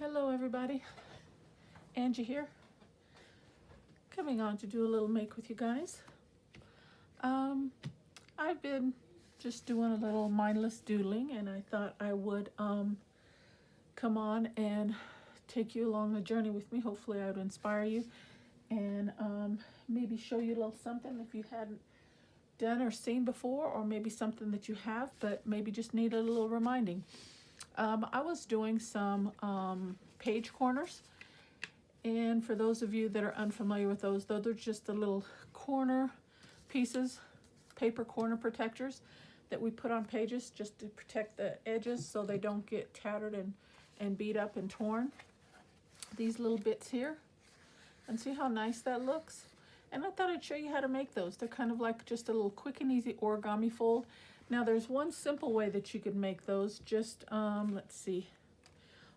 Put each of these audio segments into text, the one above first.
Hello everybody, Angie here, coming on to do a little make with you guys. I've been just doing a little mindless doodling, and I thought I would come on and take you along a journey with me. Hopefully I would inspire you and maybe show you a little something if you hadn't done or seen before, or maybe something that you have but maybe just need a little reminding. I was doing some page corners, and for those of you that are unfamiliar with those, though, they're just the little corner pieces, paper corner protectors that we put on pages just to protect the edges so they don't get tattered and beat up and torn. These little bits here, and see how nice that looks? And I thought I'd show you how to make those. They're kind of like just a little quick and easy origami fold. Now there's one simple way that you could make those. Just let's see,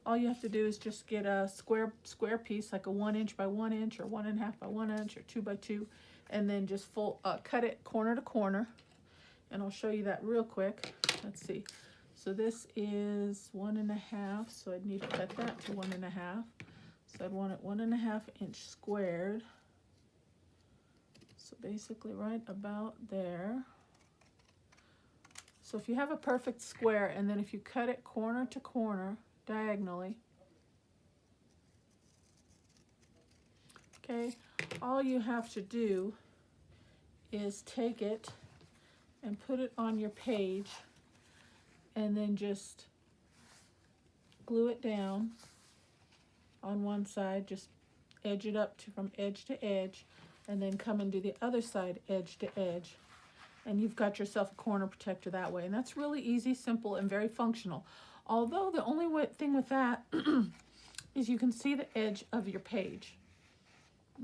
all you have to do is just get a square piece, like a 1 inch by 1 inch or 1.5 by 1 inch or 2 by 2, and then just cut it corner to corner, and I'll show you that real quick. Let's see, so this is 1.5, so I'd need to cut that to 1.5, so I'd want it 1.5 inch squared, so basically right about there. So if you have a perfect square, and then if you cut it corner to corner diagonally, okay, all you have to do is take it and put it on your page, and then just glue it down on one side, just edge it up from edge to edge, and then come and do the other side edge to edge. And you've got yourself a corner protector that way. And that's really easy, simple, and very functional. Although the only thing with that is you can see the edge of your page.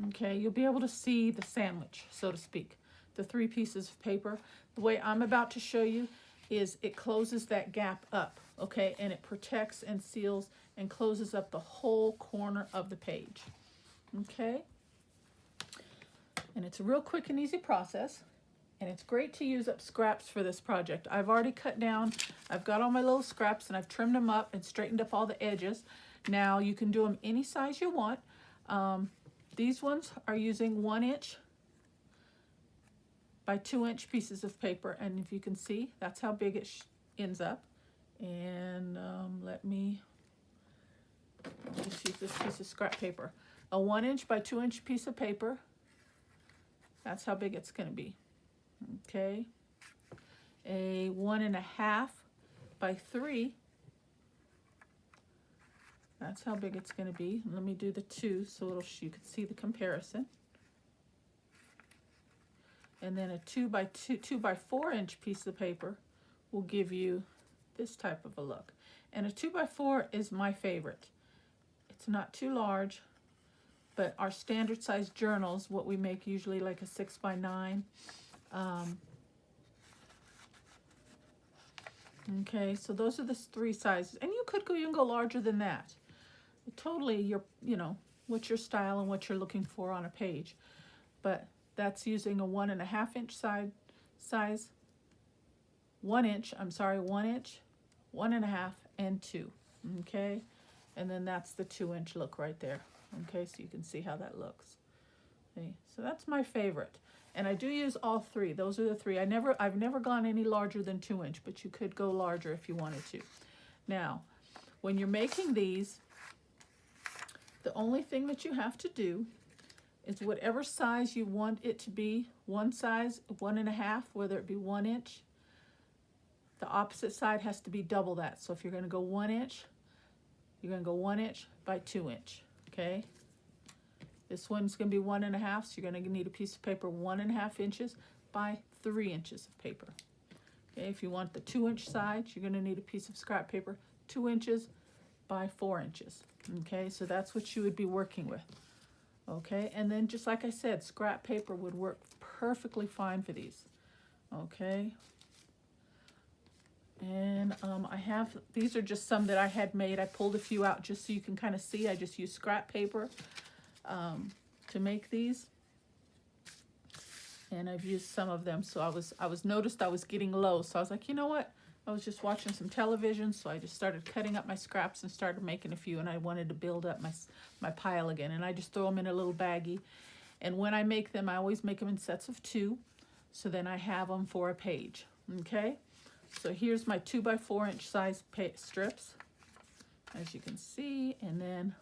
Okay, you'll be able to see the sandwich, so to speak, the 3 pieces of paper. The way I'm about to show you is it closes that gap up, okay, and it protects and seals and closes up the whole corner of the page, okay? And it's a real quick and easy process. And it's great to use up scraps for this project. I've already cut down, I've got all my little scraps, and I've trimmed them up and straightened up all the edges. Now you can do them any size you want. These ones are using 1 inch by 2 inch pieces of paper, and if you can see, that's how big it ends up. And let me just use this piece of scrap paper. A 1 inch by 2 inch piece of paper, that's how big it's going to be. Okay, a 1.5 by 3, that's how big it's going to be. Let me do the 2 so you can see the comparison. And then a 2 by 4 inch piece of paper will give you this type of a look. And a 2 by 4 is my favorite. It's not too large, but our standard size journals, what we make usually like a 6 by 9. Okay, so those are the 3 sizes, and you can go larger than that. Totally, what's your style and what you're looking for on a page. But that's using a 1.5 inch size, 1 inch, 1.5, and 2. Okay, and then that's the 2 inch look right there. Okay, so you can see how that looks. Okay, so that's my favorite. And I do use all 3. Those are the 3. I've never gone any larger than 2 inch, but you could go larger if you wanted to. Now, when you're making these, the only thing that you have to do is whatever size you want it to be, one size, 1.5, whether it be 1 inch, the opposite side has to be double that. So if you're going to go 1 inch, you're going to go 1 inch by 2 inch, okay? This one's going to be 1.5, so you're going to need a piece of paper 1.5 inches by 3 inches of paper. Okay, if you want the 2 inch side, you're going to need a piece of scrap paper 2 inches by 4 inches. Okay, so that's what you would be working with. Okay, and then just like I said, scrap paper would work perfectly fine for these. Okay, and these are just some that I had made. I pulled a few out just so you can kind of see. I just used scrap paper to make these, and I've used some of them. So I noticed I was getting low, so I was like, you know what, I was just watching some television, so I just started cutting up my scraps and started making a few, and I wanted to build up my pile again, and I just throw them in a little baggie. And when I make them, I always make them in sets of 2, so then I have them for a page. Okay, so here's my 2x4 inch size strips, as you can see, and then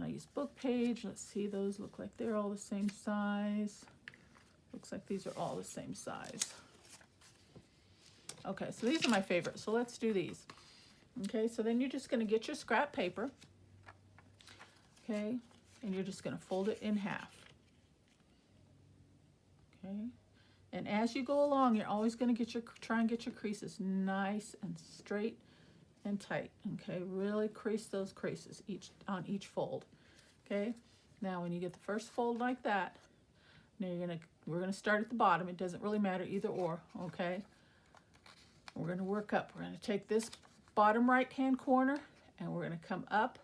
I use book page. Let's see, those look like they're all the same size. Looks like these are all the same size. Okay, so these are my favorites, so let's do these. Okay, so then you're just going to get your scrap paper, okay, and you're just going to fold it in half. Okay, and as you go along, you're always going to try and get your creases nice and straight and tight. Okay, really crease those creases on each fold. Okay, now when you get the first fold like that, now we're gonna start at the bottom. It doesn't really matter, either or. Okay, we're gonna work up. We're gonna take this bottom right hand corner and we're gonna come up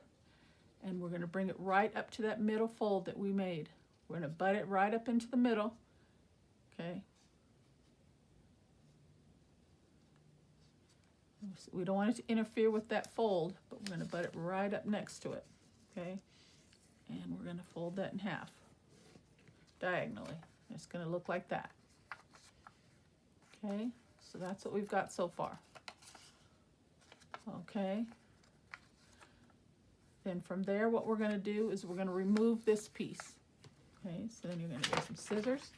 and we're gonna bring it right up to that middle fold that we made. We're gonna butt it right up into the middle. Okay, we don't want it to interfere with that fold, but we're going to butt it right up next to it. Okay, and we're going to fold that in half diagonally. It's going to look like that. Okay, so that's what we've got so far. Okay, then from there what we're going to do is we're going to remove this piece. Okay, so then you're going to get some scissors.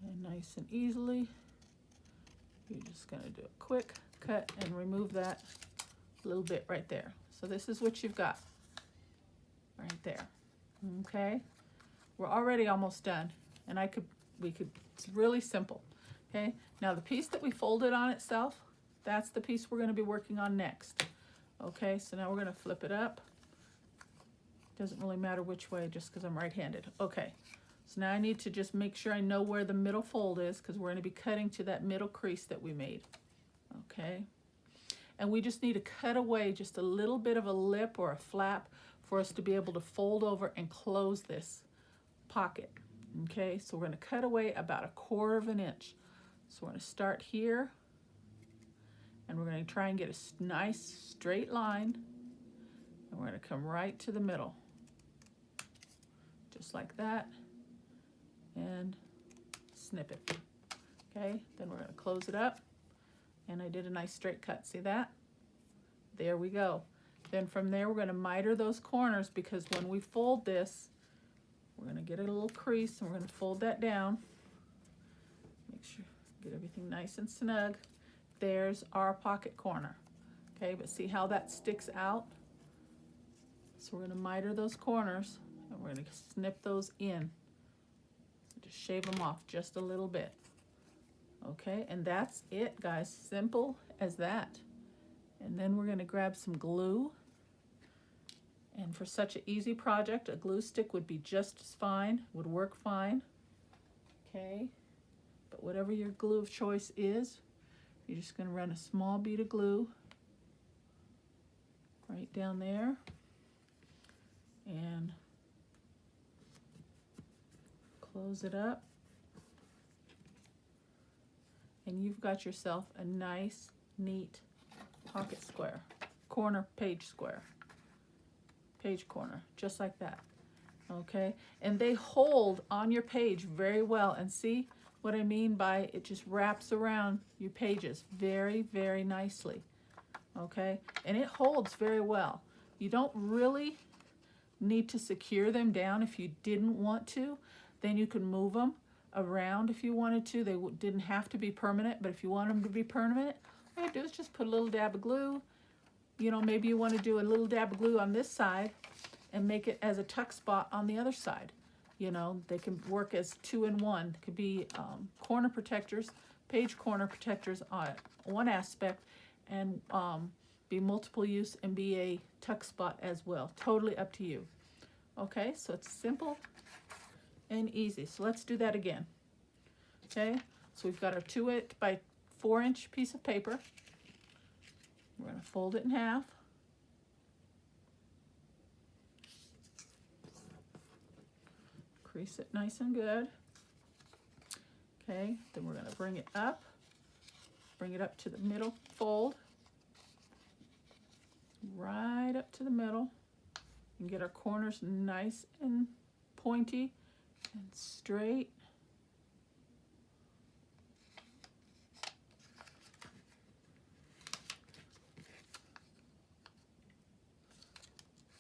And nice and easily, you're just going to do a quick cut and remove that little bit right there. So this is what you've got right there. Okay, we're already almost done, and it's really simple. Okay, now the piece that we folded on itself, that's the piece we're going to be working on next. Okay, so now we're going to flip it up. Doesn't really matter which way, just because I'm right-handed. Okay, so now I need to just make sure I know where the middle fold is, because we're going to be cutting to that middle crease that we made. Okay, and we just need to cut away just a little bit of a lip or a flap for us to be able to fold over and close this pocket. Okay, so we're going to cut away about 1/4 inch. So we're going to start here, and we're going to try and get a nice straight line, and we're going to come right to the middle, just like that, and snip it. Okay, then we're going to close it up, and I did a nice straight cut. See that? There we go. Then from there we're going to miter those corners, because when we fold this, we're going to get a little crease, and we're going to fold that down. Make sure get everything nice and snug. There's our pocket corner. Okay, but see how that sticks out? So we're going to miter those corners, and we're going to snip those in. Just shave them off just a little bit. Okay, and that's it, guys. Simple as that. And then we're going to grab some glue. And for such an easy project, a glue stick would be just as fine, would work fine. Okay, but whatever your glue of choice is, you're just going to run a small bead of glue right down there, and close it up, and you've got yourself a nice, neat pocket square, page corner, just like that. Okay, and they hold on your page very well, and see what I mean by it just wraps around your pages very, very nicely. Okay, and it holds very well. You don't really need to secure them down. If you didn't want to, then you can move them around if you wanted to. They didn't have to be permanent, but if you want them to be permanent, all you do is just put a little dab of glue. You know, maybe you want to do a little dab of glue on this side and make it as a tuck spot on the other side. You know, they can work as 2-in-1. It could be corner protectors, page corner protectors on one aspect, and be multiple use and be a tuck spot as well. Totally up to you. Okay, so it's simple and easy. So let's do that again. Okay, so we've got our 2x4 inch piece of paper. We're going to fold it in half. Crease it nice and good. Okay, then we're going to bring it up to the middle fold, right up to the middle, and get our corners nice and pointy and straight.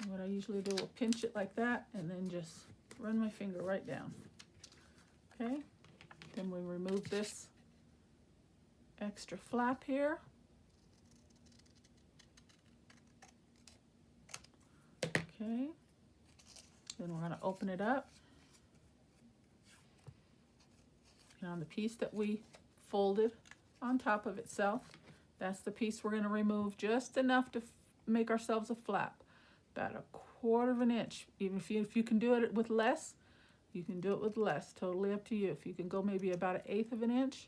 And what I usually do, will pinch it like that and then just run my finger right down. Okay, then we remove this extra flap here. Okay, then we're going to open it up. And on the piece that we folded on top of itself, that's the piece we're going to remove just enough to make ourselves a flap. About 1/4 of an inch. Even if you can do it with less, you can do it with less. Totally up to you. If you can go maybe about 1/8 of an inch,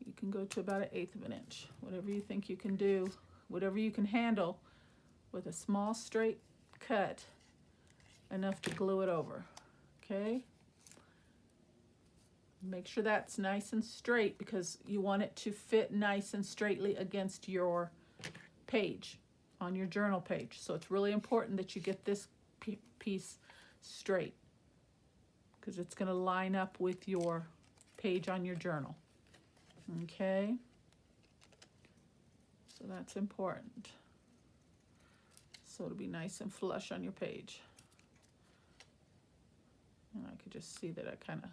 you can go to about 1/8 of an inch. Whatever you think you can do, whatever you can handle with a small straight cut, enough to glue it over. Okay? Make sure that's nice and straight because you want it to fit nice and straightly against your page, on your journal page. So it's really important that you get this piece straight because it's going to line up with your page on your journal. Okay? So that's important. So it'll be nice and flush on your page. And I could just see that I kind of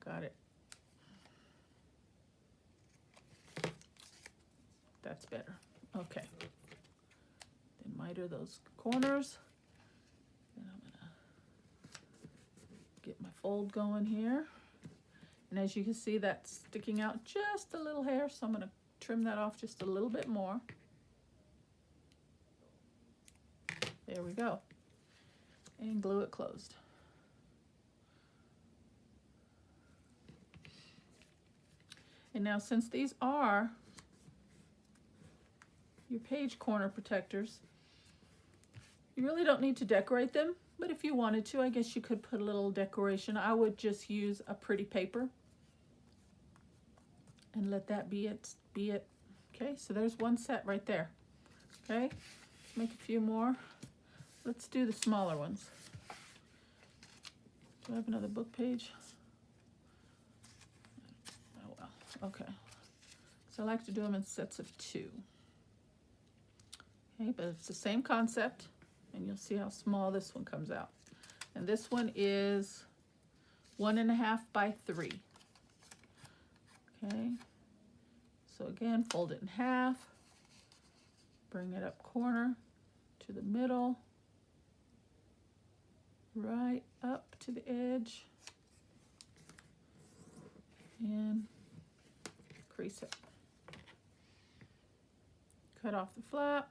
got it. That's better. Okay. Then miter those corners. Then I'm gonna get my fold going here. And as you can see, that's sticking out just a little hair, so I'm gonna trim that off just a little bit more. There we go. And glue it closed. And now, since these are your page corner protectors, you really don't need to decorate them, but if you wanted to, I guess you could put a little decoration. I would just use a pretty paper and let that be it. Okay, so there's one set right there. Okay, let's make a few more. Let's do the smaller ones. Do I have another book page? Oh well, okay. So I like to do them in sets of 2. Okay, but it's the same concept, and you'll see how small this one comes out. And this one is 1.5 by 3. Okay, so again, fold it in half, bring it up corner to the middle, right up to the edge, and crease it. Cut off the flap.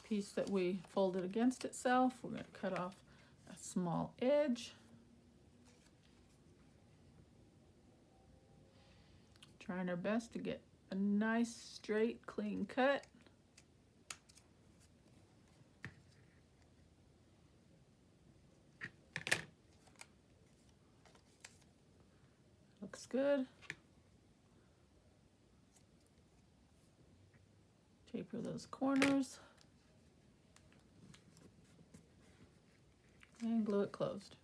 Piece that we folded against itself, we're going to cut off a small edge. Trying our best to get a nice, straight, clean cut. Looks good. Taper those corners. And glue it closed.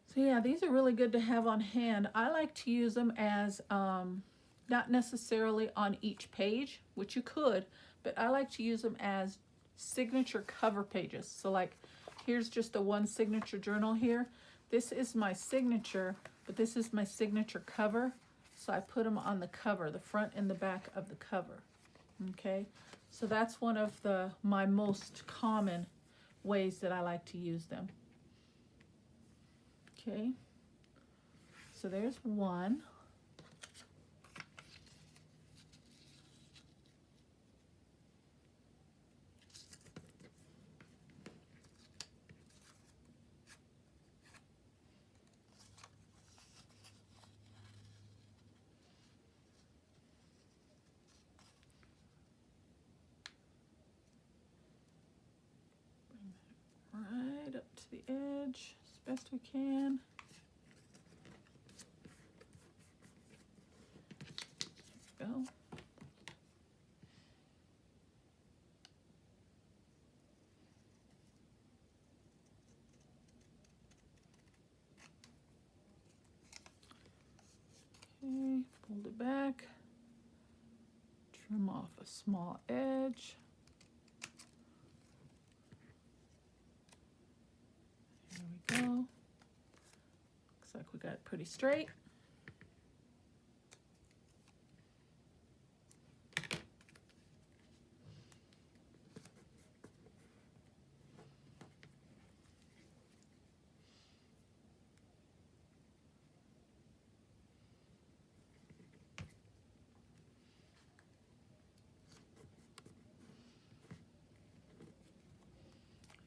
So yeah, these are really good to have on hand. I like to use them as, not necessarily on each page, which you could, but I like to use them as signature cover pages. So like, here's just the one signature journal here. This is my signature, but this is my signature cover. So I put them on the cover, the front and the back of the cover. Okay, so that's one of my most common ways that I like to use them. Okay, so there's one. to the edge as best we can. There we go. Okay, fold it back, trim off a small edge. There we go. Looks like we got it pretty straight.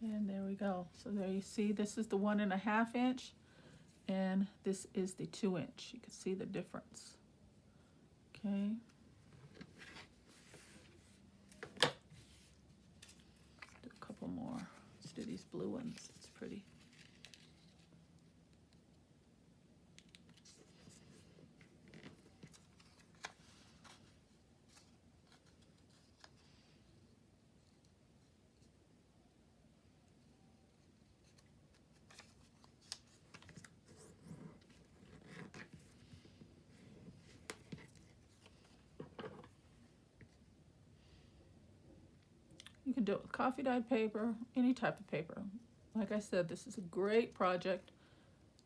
And there we go. So there you see, this is the 1.5 inch, and this is the 2 inch. You can see the difference. Okay. Do a couple more. Let's do these blue ones. It's pretty. You can do it with coffee dyed paper, any type of paper. Like I said, this is a great project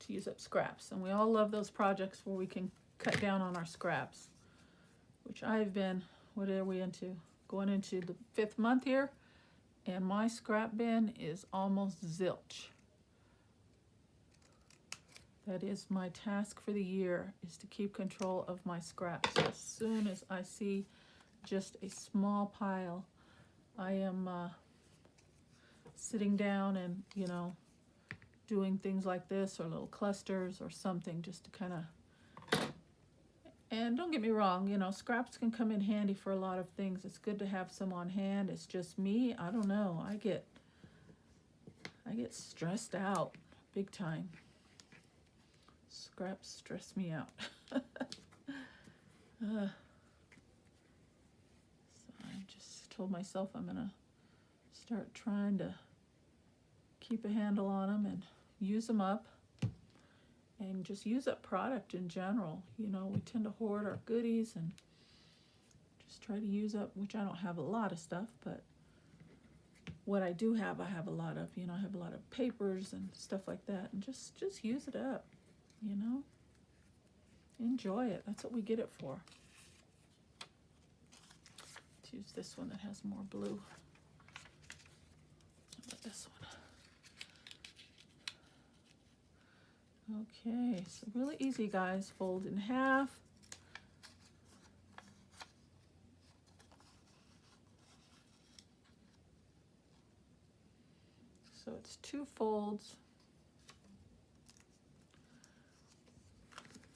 to use up scraps. And we all love those projects where we can cut down on our scraps, which I've been, what are we into? Going into the 5th month here, and my scrap bin is almost zilch. That is my task for the year, is to keep control of my scraps. As soon as I see just a small pile, I am sitting down and, you know, doing things like this, or little clusters or something, just to kind of, and don't get me wrong, you know, scraps can come in handy for a lot of things. It's good to have some on hand. It's just me, I don't know, I get stressed out big time. Scraps stress me out. So I just told myself I'm gonna start trying to keep a handle on them and use them up, and just use up product in general. You know, we tend to hoard our goodies and just try to use up, which I don't have a lot of stuff, but what I do have, I have a lot of. You know, I have a lot of papers and stuff like that, and just use it up, you know. Enjoy it. That's what we get it for. Let's use this one that has more blue. How about this one? Okay, so really easy, guys. Fold in half. So it's 2 folds.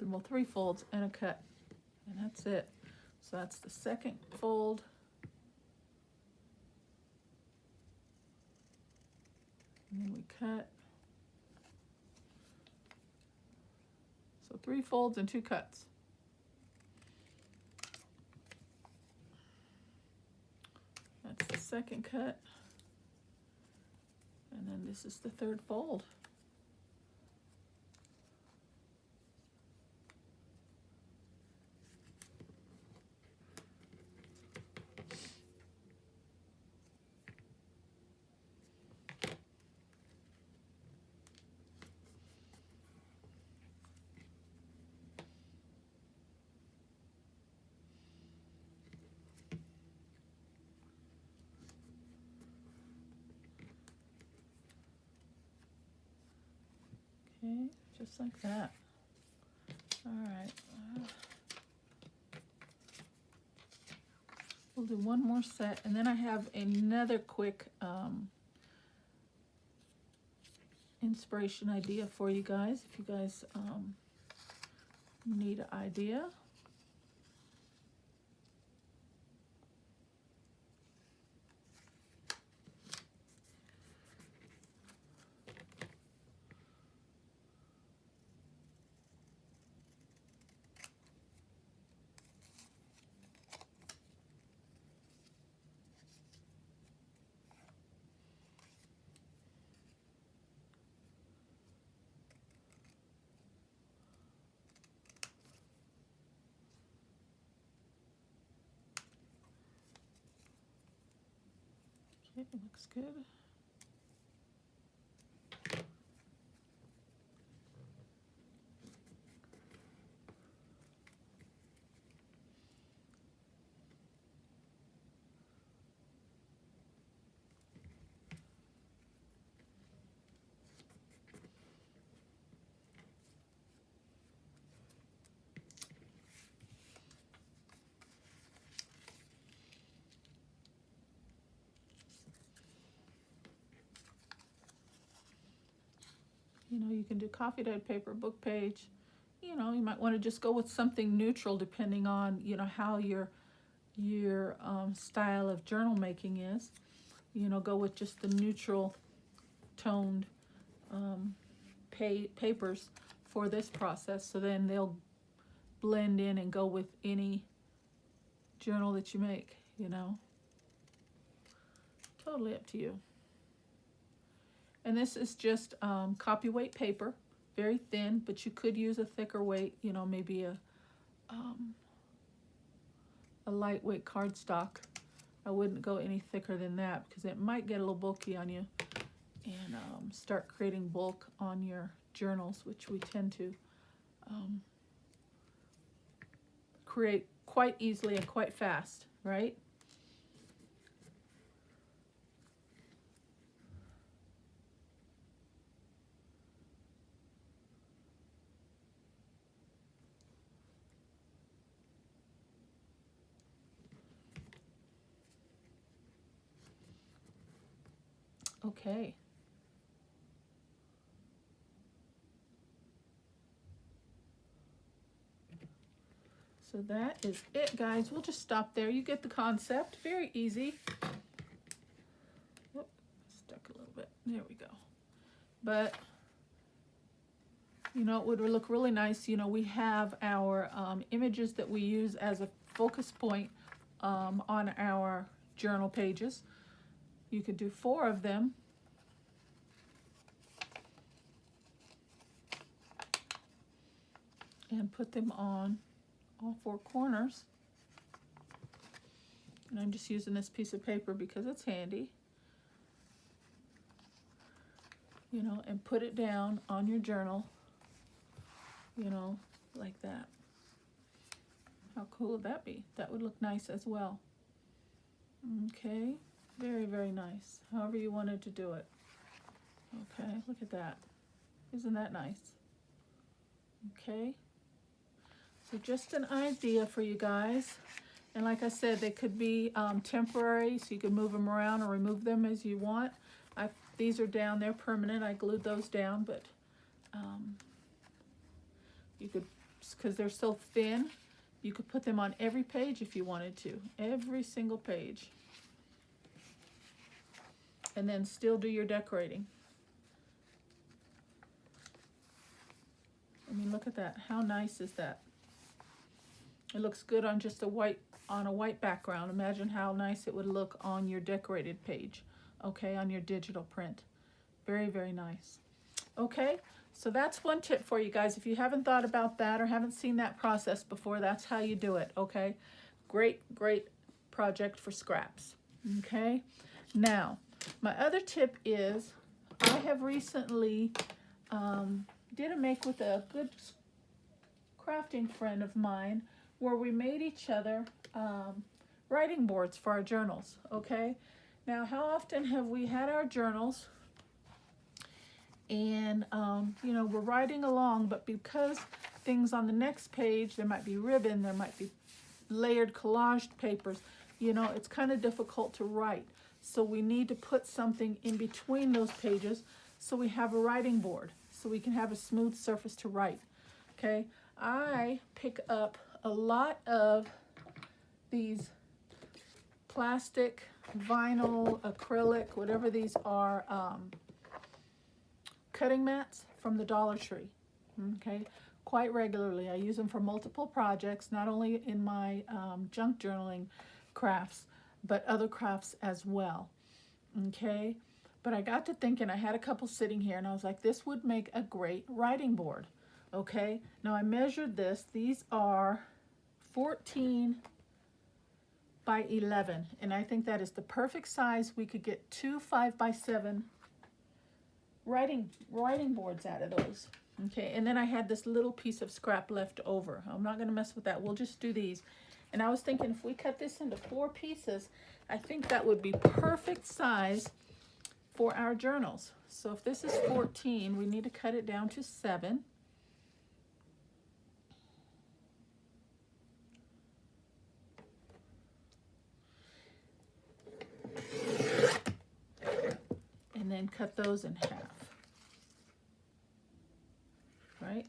Well, 3 folds and a cut, and that's it. So that's the 2nd fold. And then we cut. So 3 folds and 2 cuts. That's the 2nd cut. And then this is the 3rd fold. Okay, just like that. All right. We'll do one more set, and then I have another quick inspiration idea for you guys, if you guys need an idea. Okay, it looks good. You know, you can do coffee dyed paper, book page. You know, you might want to just go with something neutral depending on, you know, how your style of journal making is. You know, go with just the neutral toned papers for this process, so then they'll blend in and go with any journal that you make, you know. Totally up to you. And this is just copy weight paper, very thin, but you could use a thicker weight, you know, maybe a lightweight cardstock. I wouldn't go any thicker than that because it might get a little bulky on you and start creating bulk on your journals, which we tend to create quite easily and quite fast, right? Okay. So that is it, guys. We'll just stop there. You get the concept. Very easy. Whoop, stuck a little bit. There we go. But, you know, it would look really nice. You know, we have our images that we use as a focus point on our journal pages. You could do 4 of them. And put them on all 4 corners. And I'm just using this piece of paper because it's handy. You know, and put it down on your journal, you know, like that. How cool would that be? That would look nice as well. Okay, very, very nice. However you wanted to do it. Okay, look at that. Isn't that nice? Okay. So just an idea for you guys. And like I said, they could be temporary, so you can move them around or remove them as you want. These are down, they're permanent. I glued those down, but you could, because they're so thin, you could put them on every page if you wanted to. Every single page. And then still do your decorating. I mean, look at that. How nice is that? It looks good on just a white background. Imagine how nice it would look on your decorated page, okay, on your digital print. Very, very nice. Okay, so that's one tip for you guys. If you haven't thought about that or haven't seen that process before, that's how you do it, okay? Great, great project for scraps, okay? Now, my other tip is I have recently did a make with a good crafting friend of mine where we made each other writing boards for our journals, okay? Now, how often have we had our journals and, you know, we're writing along, but because things on the next page, there might be ribbon, there might be layered collaged papers, you know, it's kind of difficult to write. So we need to put something in between those pages so we have a writing board, so we can have a smooth surface to write, okay? I pick up a lot of these plastic, vinyl, acrylic, whatever these are, cutting mats from the Dollar Tree, okay? Quite regularly. I use them for multiple projects, not only in my junk journaling crafts, but other crafts as well, okay? But I got to thinking, I had a couple sitting here, and I was like, this would make a great writing board, okay? Now I measured this. These are 14 by 11, and I think that is the perfect size. We could get 2 5x7 writing boards out of those. Okay, and then I had this little piece of scrap left over. I'm not going to mess with that. We'll just do these. And I was thinking if we cut this into 4 pieces, I think that would be perfect size for our journals. So if this is 14, we need to cut it down to 7. And then cut those in half. Right?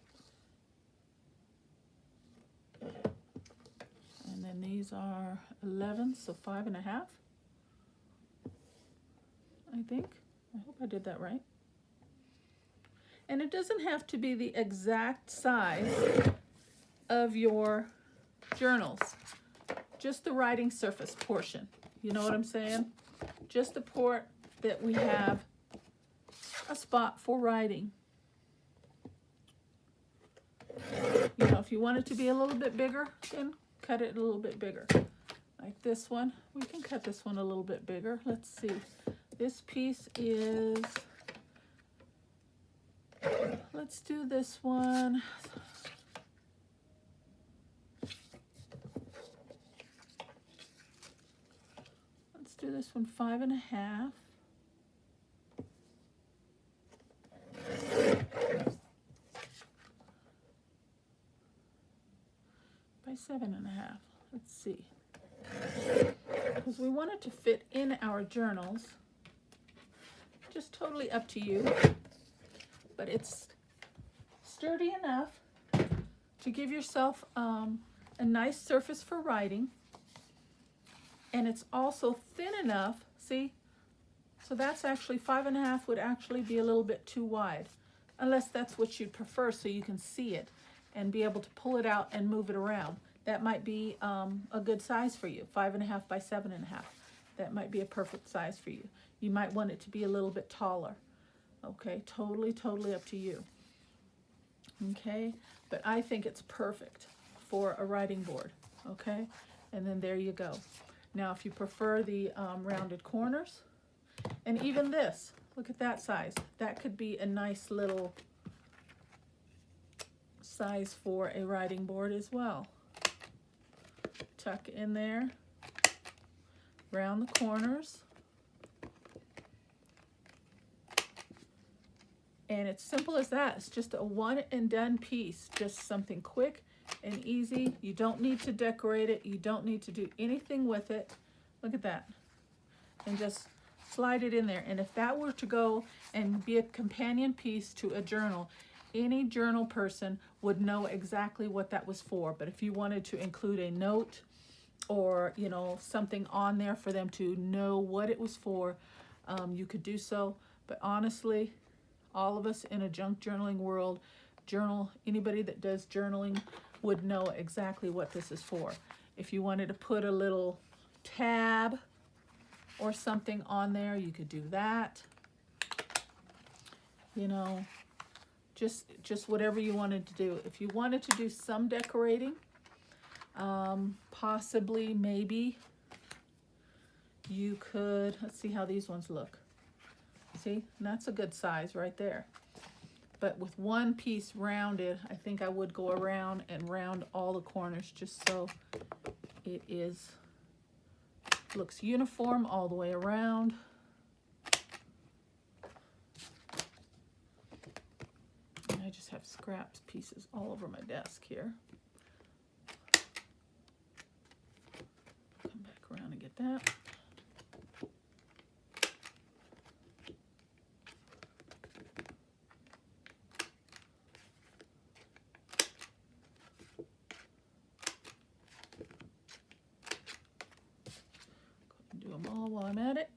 And then these are 11, so 5.5. I think. I hope I did that right. And it doesn't have to be the exact size of your journals. Just the writing surface portion. You know what I'm saying? Just the part that we have a spot for writing. You know, if you want it to be a little bit bigger, then cut it a little bit bigger. Like this one, we can cut this one a little bit bigger. Let's see. This piece is, let's do this one. Let's do this one 5.5. By 7.5. Let's see. Because we want it to fit in our journals. Just totally up to you. But it's sturdy enough to give yourself a nice surface for writing. And it's also thin enough, see? So that's actually 5.5 would actually be a little bit too wide. Unless that's what you'd prefer so you can see it and be able to pull it out and move it around. That might be a good size for you, 5.5 by 7.5. That might be a perfect size for you. You might want it to be a little bit taller. Okay, totally up to you. Okay, but I think it's perfect for a writing board. Okay, and then there you go. Now, if you prefer the rounded corners, and even this, look at that size. That could be a nice little size for a writing board as well. Tuck in there, round the corners. And it's simple as that. It's just a one and done piece. Just something quick and easy. You don't need to decorate it. You don't need to do anything with it. Look at that. And just slide it in there. And if that were to go and be a companion piece to a journal, any journal person would know exactly what that was for. But if you wanted to include a note or, you know, something on there for them to know what it was for, you could do so. But honestly, all of us in a junk journaling world, anybody that does journaling would know exactly what this is for. If you wanted to put a little tab or something on there, you could do that. You know, just whatever you wanted to do. If you wanted to do some decorating, possibly, maybe, you could, let's see how these ones look. See, and that's a good size right there. But with one piece rounded, I think I would go around and round all the corners just so it looks uniform all the way around. And I just have scraps pieces all over my desk here. Come back around and get that. Do them all while I'm at it.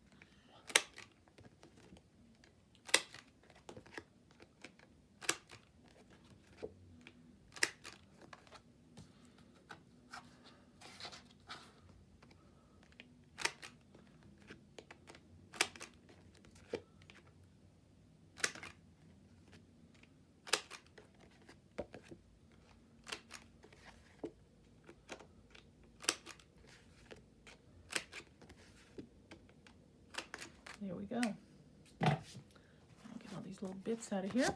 these little bits out of here.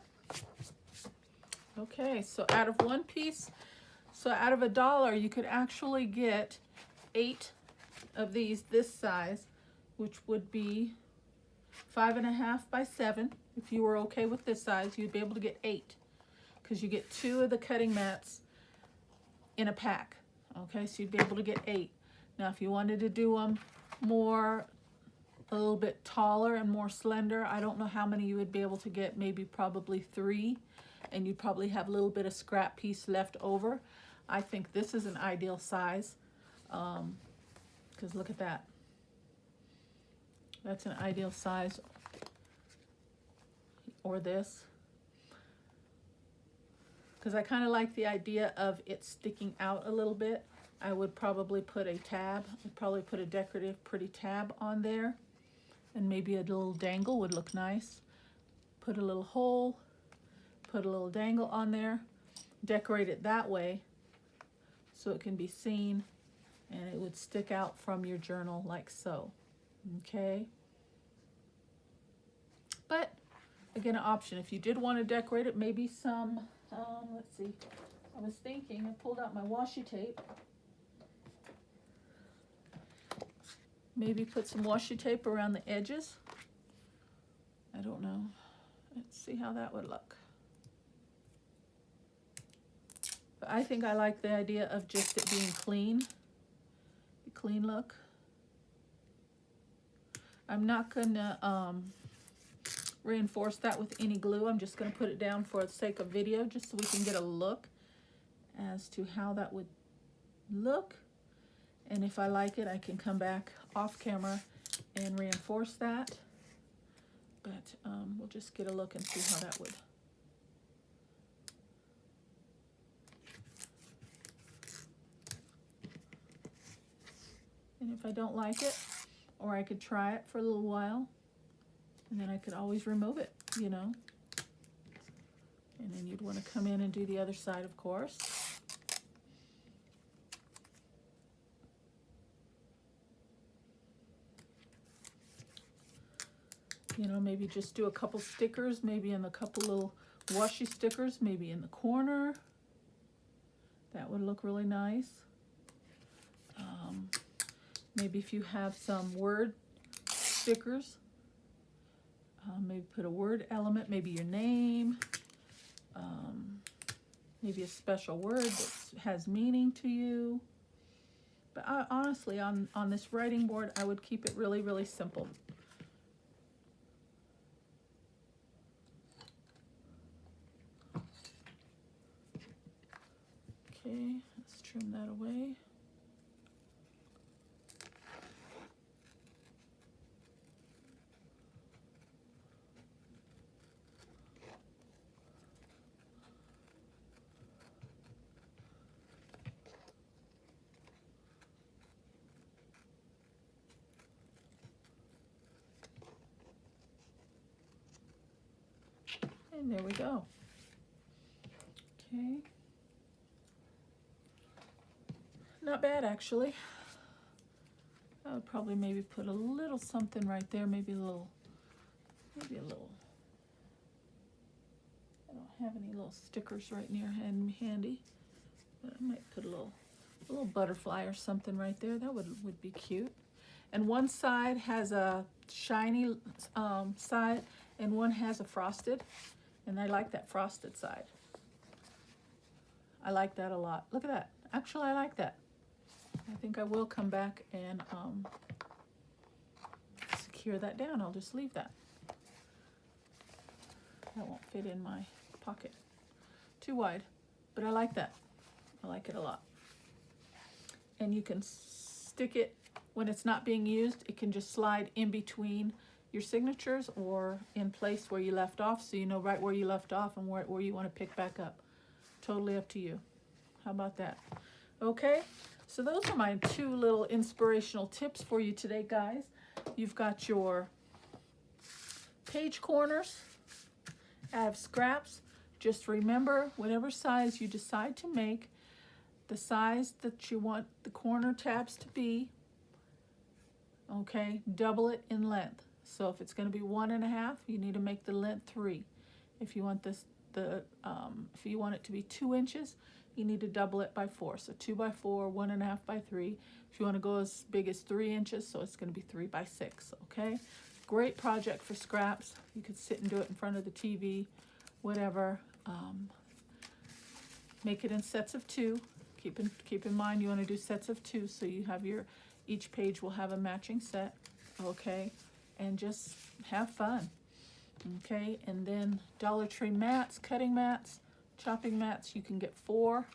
Okay, so out of one piece, so out of $1, you could actually get 8 of these this size, which would be 5.5 by 7. If you were okay with this size, you'd be able to get 8, because you get 2 of the cutting mats in a pack. Okay, so you'd be able to get 8. Now, if you wanted to do them more, a little bit taller and more slender, I don't know how many you would be able to get, maybe probably 3, and you'd probably have a little bit of scrap piece left over. I think this is an ideal size, because look at that. That's an ideal size. Or this, because I kind of like the idea of it sticking out a little bit. I would probably put a tab. I'd probably put a decorative pretty tab on there, and maybe a little dangle would look nice. Put a little hole, put a little dangle on there, decorate it that way so it can be seen, and it would stick out from your journal like so. Okay, but again, an option. If you did want to decorate it, maybe some, let's see, I was thinking, I pulled out my washi tape. Maybe put some washi tape around the edges. I don't know. Let's see how that would look. But I think I like the idea of just it being clean. A clean look. I'm not gonna reinforce that with any glue. I'm just going to put it down for the sake of video, just so we can get a look as to how that would look. And if I like it, I can come back off camera and reinforce that. But we'll just get a look and see how that would. And if I don't like it, or I could try it for a little while, and then I could always remove it, you know. And then you'd want to come in and do the other side, of course. You know, maybe just do a couple stickers, maybe in a couple little washi stickers, maybe in the corner. That would look really nice. Maybe if you have some word stickers, maybe put a word element, maybe your name, maybe a special word that has meaning to you. But honestly, on this writing board, I would keep it really, really simple. Okay, let's trim that away. And there we go. Okay. Not bad, actually. I would probably maybe put a little something right there, maybe a little, I don't have any little stickers right near handy, but I might put a little butterfly or something right there. That would be cute. And one side has a shiny side, and one has a frosted, and I like that frosted side. I like that a lot. Look at that. Actually, I like that. I think I will come back and secure that down. I'll just leave that. That won't fit in my pocket. Too wide, but I like that. I like it a lot. And you can stick it when it's not being used. It can just slide in between your signatures or in place where you left off, so you know right where you left off and where you want to pick back up. Totally up to you. How about that? Okay, so those are my 2 little inspirational tips for you today, guys. You've got your page corners out of scraps. Just remember, whatever size you decide to make, the size that you want the corner tabs to be, okay, double it in length. So if it's going to be 1.5, you need to make the length 3. If you want if you want it to be 2 inches, you need to double it by 4. So 2 by 4, 1.5 by 3. If you want to go as big as 3 inches, so it's going to be 3 by 6. Okay, great project for scraps. You could sit and do it in front of the TV, whatever. Make it in sets of 2. Keep in mind you want to do sets of 2, so you have each page will have a matching set. Okay, and just have fun. Okay, and then Dollar Tree mats, cutting mats, chopping mats, you can get 4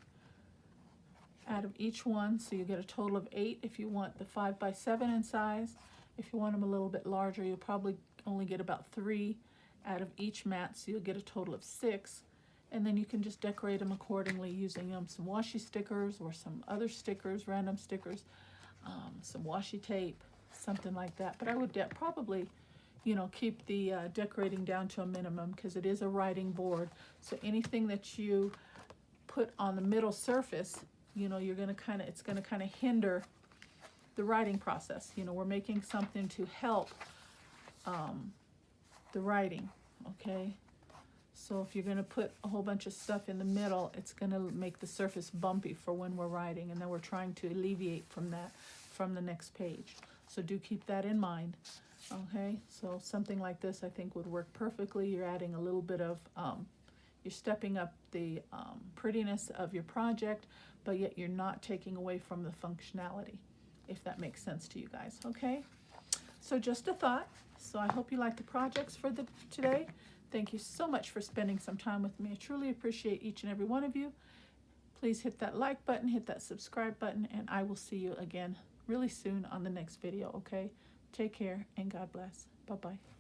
out of each one, so you get a total of 8 if you want the 5 by 7 in size. If you want them a little bit larger, you'll probably only get about 3 out of each mat, so you'll get a total of 6. And then you can just decorate them accordingly using some washi stickers or some other stickers, random stickers, some washi tape, something like that. But I would probably, keep the decorating down to a minimum, because it is a writing board. So anything that you put on the middle surface, it's gonna kind of hinder the writing process. We're making something to help the writing, okay? So if you're gonna put a whole bunch of stuff in the middle, it's gonna make the surface bumpy for when we're writing, and then we're trying to alleviate from that from the next page. So do keep that in mind. Okay, so something like this I think would work perfectly. You're adding a little bit of, you're stepping up the prettiness of your project, but yet you're not taking away from the functionality, if that makes sense to you guys. Okay, so just a thought. So I hope you like the projects for today. Thank you so much for spending some time with me. I truly appreciate each and every one of you. Please hit that like button, hit that subscribe button, and I will see you again really soon on the next video. Okay, take care and God bless. Bye-bye.